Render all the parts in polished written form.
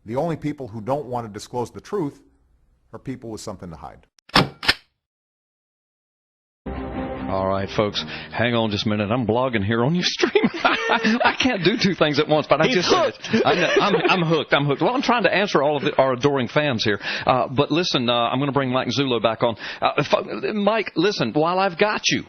The only people who don't want to disclose the truth are people with something to hide. All right, folks, hang on just a minute. I'm blogging here on your stream. I can't do two things at once, but I just said it. I'm hooked. I'm hooked. Well, I'm trying to answer all of our adoring fans here. But listen, I'm going to bring Mike Zullo back on. Mike, listen, while I've got you,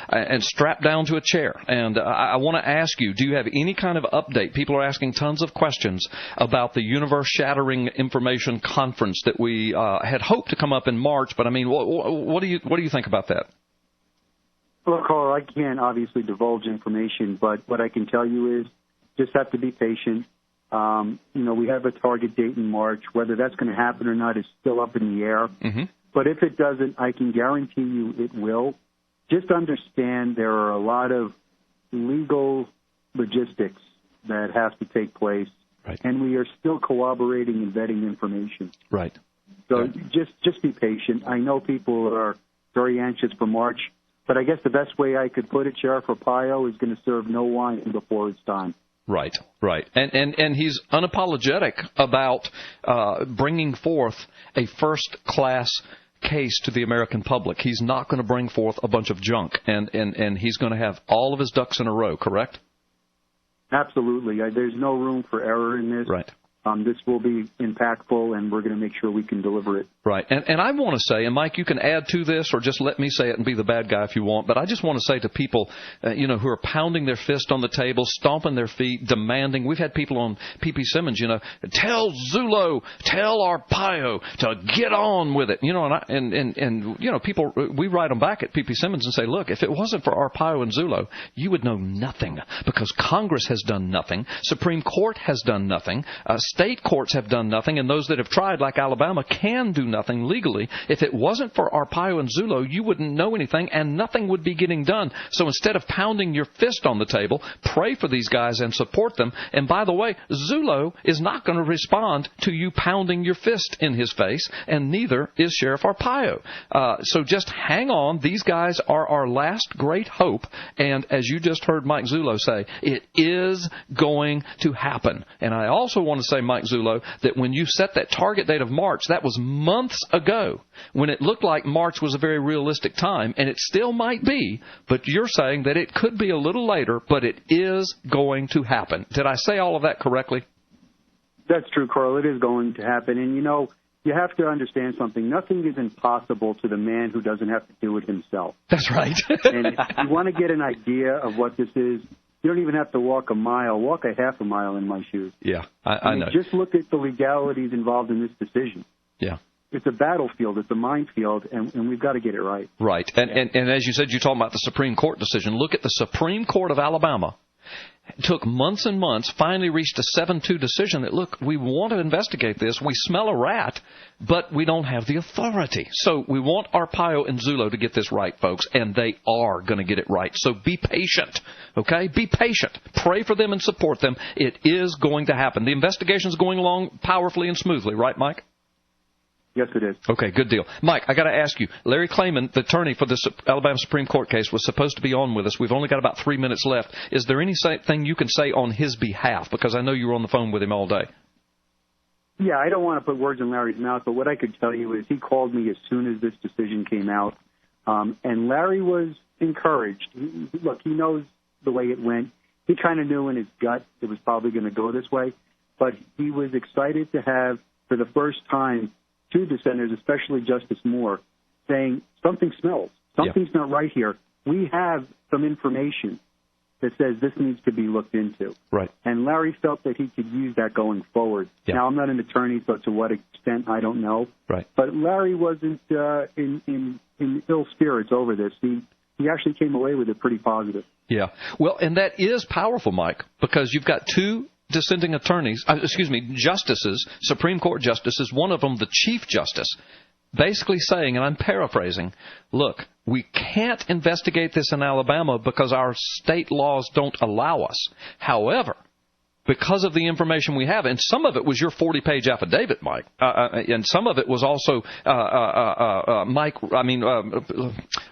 and strapped down to a chair, and I want to ask you, do you have any kind of update? People are asking tons of questions about the universe-shattering information conference that we had hoped to come up in March. But I mean, what do you think about that? Well, Carl, I can't obviously divulge information, but what I can tell you is just have to be patient. We have a target date in March. Whether that's going to happen or not is still up in the air. Mm-hmm. But if it doesn't, I can guarantee you it will. Just understand there are a lot of legal logistics that have to take place, right, and we are still corroborating and vetting information. Right. So just be patient. I know people are very anxious for March. But I guess the best way I could put it, Sheriff Arpaio is going to serve no wine before it's time. Right. And he's unapologetic about bringing forth a first-class case to the American public. He's not going to bring forth a bunch of junk, and he's going to have all of his ducks in a row, correct? Absolutely. There's no room for error in this. Right. This will be impactful, and we're going to make sure we can deliver it. Right. And I want to say, and Mike, you can add to this or just let me say it and be the bad guy if you want, but I just want to say to people, who are pounding their fist on the table, stomping their feet, demanding. We've had people on P.P. Simmons, tell Zullo, tell Arpaio to get on with it. And people, we write them back at P.P. Simmons and say, look, if it wasn't for Arpaio and Zullo, you would know nothing because Congress has done nothing. Supreme Court has done nothing. State courts have done nothing, and those that have tried, like Alabama, can do nothing legally. If it wasn't for Arpaio and Zullo, you wouldn't know anything, and nothing would be getting done. So instead of pounding your fist on the table, pray for these guys and support them. And by the way, Zullo is not going to respond to you pounding your fist in his face, and neither is Sheriff Arpaio. So just hang on. These guys are our last great hope, and as you just heard Mike Zullo say, it is going to happen. And I also want to say, Mike Zullo, that when you set that target date of March, that was months ago when it looked like March was a very realistic time, and it still might be, but you're saying that it could be a little later, but it is going to happen. Did I say all of that correctly? That's true, Carl. It is going to happen. And, you have to understand something. Nothing is impossible to the man who doesn't have to do it himself. That's right. And if you want to get an idea of what this is, you don't even have to walk a mile. Walk a half a mile in my shoes. Yeah, I know. Just look at the legalities involved in this decision. Yeah. It's a battlefield. It's a minefield, and we've got to get it right. Right. And as you said, you're talking about the Supreme Court decision. Look at the Supreme Court of Alabama. It took months and months, finally reached a 7-2 decision that, look, we want to investigate this. We smell a rat, but we don't have the authority. So we want Arpaio and Zullo to get this right, folks, and they are going to get it right. So be patient, okay? Be patient. Pray for them and support them. It is going to happen. The investigation is going along powerfully and smoothly, right, Mike? Yes, it is. Okay, good deal. Mike, I got to ask you, Larry Klayman, the attorney for this Alabama Supreme Court case, was supposed to be on with us. We've only got about 3 minutes left. Is there anything you can say on his behalf? Because I know you were on the phone with him all day. Yeah, I don't want to put words in Larry's mouth, but what I could tell you is he called me as soon as this decision came out, and Larry was encouraged. Look, he knows the way it went. He kind of knew in his gut it was probably going to go this way, but he was excited to have, for the first time, two dissenters, especially Justice Moore, saying something smells. Something's not right here. We have some information that says this needs to be looked into. Right. And Larry felt that he could use that going forward. Yeah. Now, I'm not an attorney, so to what extent, I don't know. Right. But Larry wasn't in ill spirits over this. He actually came away with it pretty positive. Yeah. Well, and that is powerful, Mike, because you've got two dissenting attorneys, justices, Supreme Court justices, one of them the Chief Justice, basically saying, and I'm paraphrasing, look, we can't investigate this in Alabama because our state laws don't allow us. However, because of the information we have, and some of it was your 40-page affidavit, Mike, and some of it was also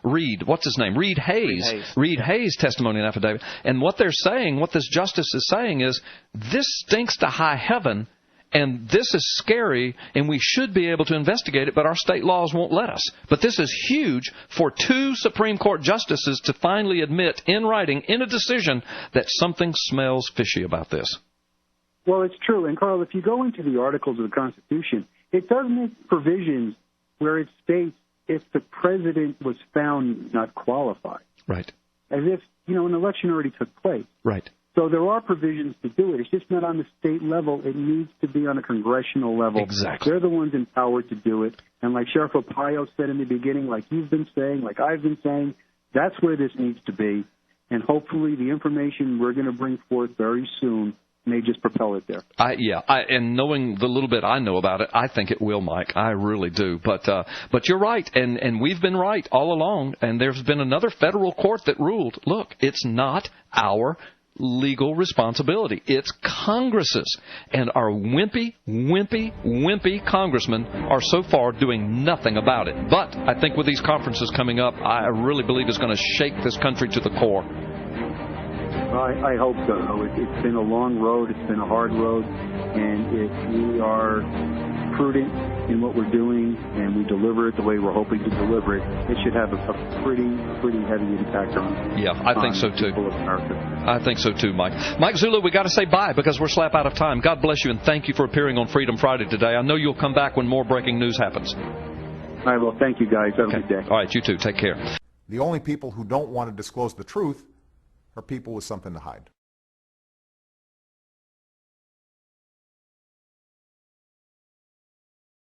Reed, what's his name? Reed Hayes' testimony and affidavit. And what they're saying, what this justice is saying is, this stinks to high heaven, And this is scary, and we should be able to investigate it, but our state laws won't let us. But this is huge for 2 Supreme Court justices to finally admit in writing, in a decision, that something smells fishy about this. Well, it's true. And, Carl, if you go into the Articles of the Constitution, it does make provisions where it states if the president was found not qualified. Right. As if, an election already took place. Right. So there are provisions to do it. It's just not on the state level. It needs to be on a congressional level. Exactly. They're the ones empowered to do it. And like Sheriff Arpaio said in the beginning, like you've been saying, like I've been saying, that's where this needs to be. And hopefully the information we're going to bring forth very soon may just propel it there. And knowing the little bit I know about it, I think it will, Mike. I really do. But you're right, and we've been right all along. And there's been another federal court that ruled, look, it's not our legal responsibility. It's Congress's. And our wimpy congressmen are so far doing nothing about it. But I think with these conferences coming up, I really believe it's going to shake this country to the core. I hope so. It's been a long road. It's been a hard road. And if we are prudent in what we're doing and we deliver it the way we're hoping to deliver it, it should have a pretty heavy impact on I think so too. People of America. I think so too, Mike. Mike Zulu, we got to say bye because we're slap out of time. God bless you and thank you for appearing on Freedom Friday today. I know you'll come back when more breaking news happens. All right, well, thank you guys. Have a good day. All right, you too. Take care. The only people who don't want to disclose the truth are people with something to hide.